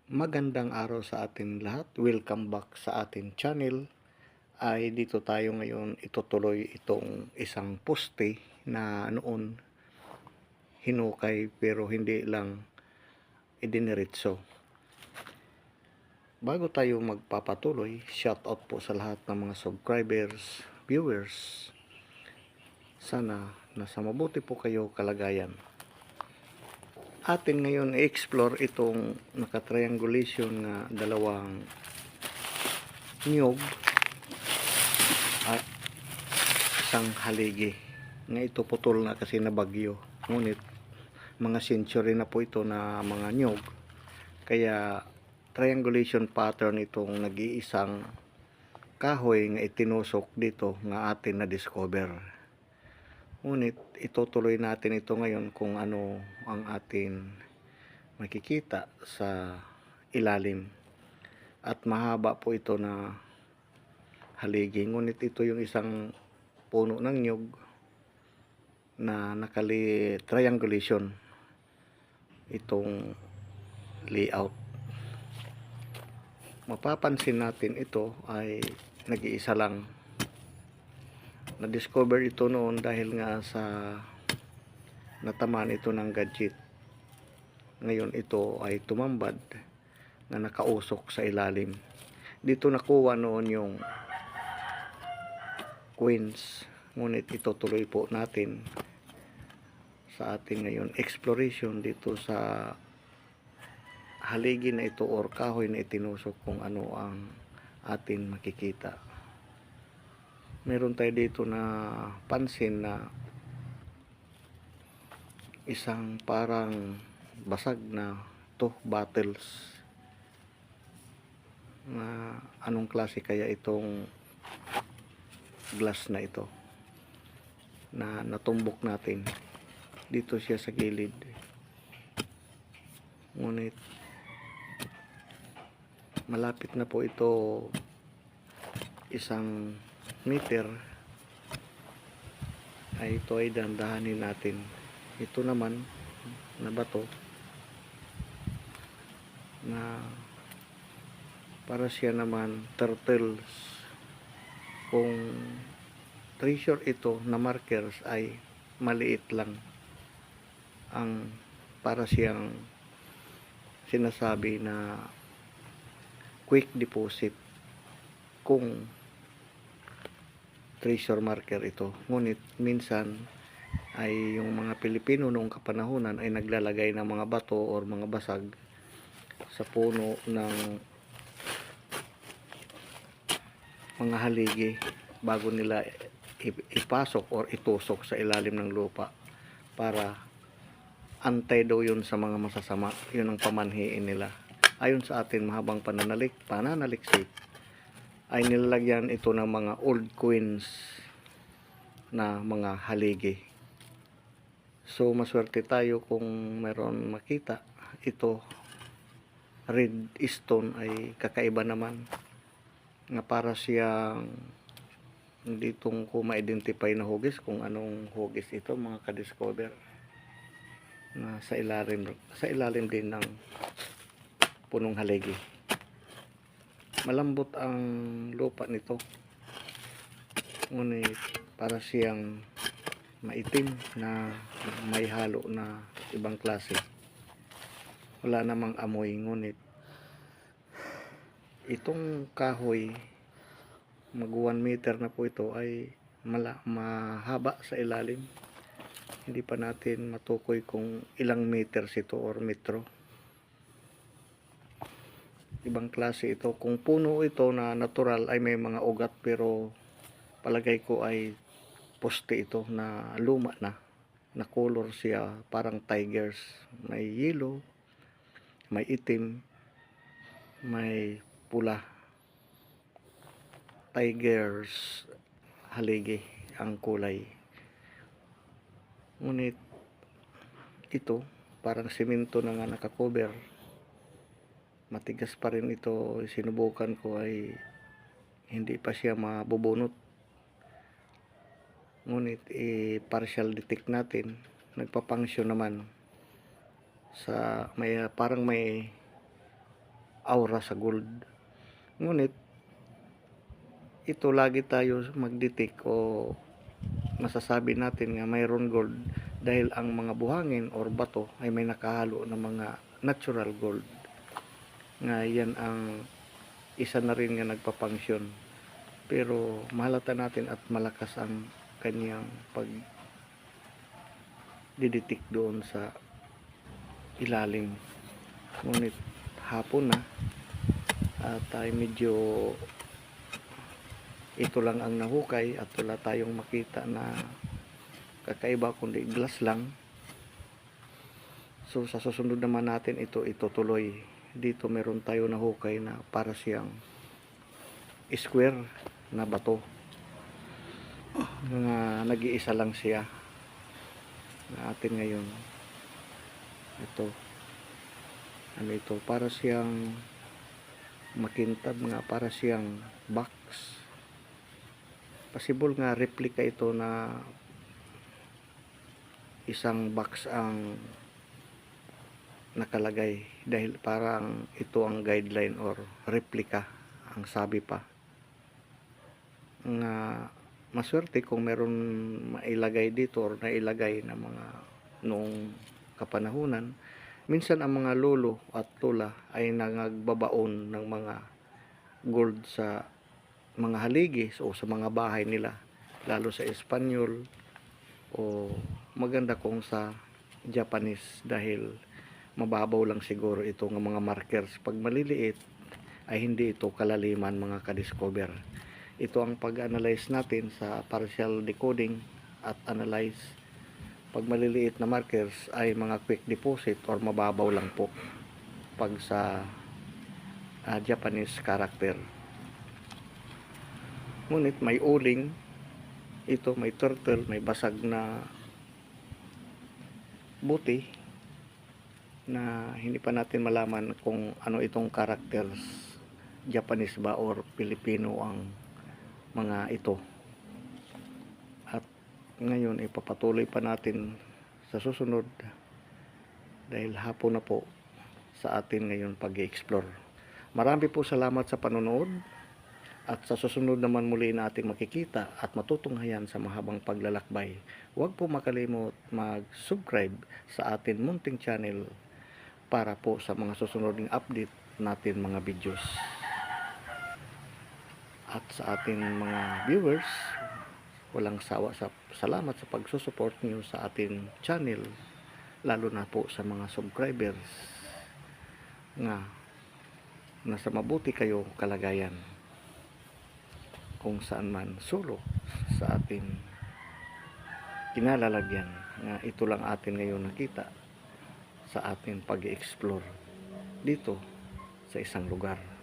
Magandang araw sa atin lahat. Welcome back sa ating channel. Ay dito tayo ngayon itutuloy itong isang poste na noon hinukay pero hindi lang idiniretso. Bago tayo magpapatuloy, shout out po sa lahat ng mga subscribers, viewers. Sana nasa mabuti po kayo kalagayan. Atin ngayon i-explore itong naka-triangulation na dalawang niyog at isang haligi nga ito putol na kasi na bagyo, ngunit mga century na po ito na mga nyog, kaya triangulation pattern itong nag-iisang kahoy nga itinusok dito nga atin na discover. Ngunit itutuloy natin ito ngayon kung ano ang atin makikita sa ilalim, at mahaba po ito na haligi, ngunit ito yung isang puno ng nyug na triangulation itong layout. Mapapansin natin ito ay nag-iisa lang. Na-discover ito noon dahil nga sa natamaan ito ng gadget. Ngayon ito ay tumambad na nakausok sa ilalim. Dito nakuha noon yung queens, ngunit ito tuloy po natin sa ating ngayon exploration dito sa haligi na ito or kahoy na itinusok, kung ano ang atin makikita. Meron tayo dito na pansin na isang parang basag na bottles na anong klase kaya itong glass na ito na natumbok natin. Dito siya sa gilid, ngunit malapit na po ito isang meter, ay ito ay dandahanin natin. Ito naman na bato na para siya naman turtles. Kung treasure ito na markers ay maliit lang, ang para siyang sinasabi na quick deposit kung treasure marker ito. Ngunit minsan ay yung mga Pilipino noong kapanahunan ay naglalagay ng mga bato or mga basag sa puno ng mga haligi bago nila ipasok or itusok sa ilalim ng lupa, para antay daw yun sa mga masasama. Yun ang pamanhiin nila. Ayon sa atin mahabang pananaliksik ay nilalagyan ito ng mga old queens na mga haligi. So maswerte tayo kung meron makita ito. Red stone ay kakaiba naman, nga para siyang hindi ko ma-identify na hugis kung anong hugis ito, mga ka-discover, na sa ilalim din ng punong haligi. Malambot ang lupa nito, ngunit para siyang maitim na may halo na ibang klase. Wala namang amoy, ngunit itong kahoy mag 1 meter na po ito ay mahaba sa ilalim. Hindi pa natin matukoy kung ilang meters ito or metro. Ibang klase ito. Kung puno ito na natural ay may mga ugat, pero palagay ko ay poste ito na luma na color siya parang tigers. May yellow, may itim, may pula. Tigers haligi ang kulay. Ngunit ito parang simento na nga nakakover. Matigas pa rin ito. Sinubukan ko ay hindi pa siya mabubunot. Ngunit partial detect natin, nagpapangsyon naman sa parang may aura sa gold. Ngunit ito lagi tayo magdetect o masasabi natin nga mayroon gold dahil ang mga buhangin or bato ay may nakahalo ng mga natural gold, nga yan ang isa na rin nga nagpapangsyon. Pero mahalata natin at malakas ang kanyang pag didetect doon sa ilalim. Ngunit hapon na at ay medyo ito lang ang nahukay at wala tayong makita na kakaiba kundi glass lang. So sa susunod naman natin ito itutuloy. Dito meron tayo nahukay na para siyang square na bato na nag-iisa lang siya na atin ngayon. Ito ano ito, para siyang makintab nga, para siyang box. Possible nga replica ito na isang box ang nakalagay dahil parang ito ang guideline or replica ang sabi pa. Nga maswerte kung meron mailagay dito or nailagay na mga noong kapanahunan. Minsan ang mga lolo at lola ay nangagbabaon ng mga gold sa mga haligi o sa mga bahay nila, lalo sa Espanyol o maganda kung sa Japanese dahil mababaw lang siguro ito ng mga markers. Pag maliliit ay hindi ito kalaliman mga ka-discover. Ito ang pag-analyze natin sa partial decoding at analyze. Pag maliliit na markers ay mga quick deposit or mababaw lang po pag sa Japanese character. Ngunit may uling ito, may turtle, may basag na buti na hindi pa natin malaman kung ano itong characters, Japanese ba or Filipino ang mga ito. At ngayon ipapatuloy pa natin sa susunod dahil hapon na po sa atin ngayon pag-i-explore. Marami po salamat sa panonood at sa susunod naman muli nating makikita at matutunghayan sa mahabang paglalakbay. Huwag po makalimot mag-subscribe sa atin munting channel para po sa mga susunoding update natin mga videos. At sa ating mga viewers, walang sawa sa salamat sa pagsusupport niyo sa ating channel, lalo na po sa mga subscribers nga nasa mabuti kayo kalagayan kung saan man sulok sa ating kinalalagyan. Nga ito lang atin ngayon nakita sa ating pag-i-explore dito sa isang lugar.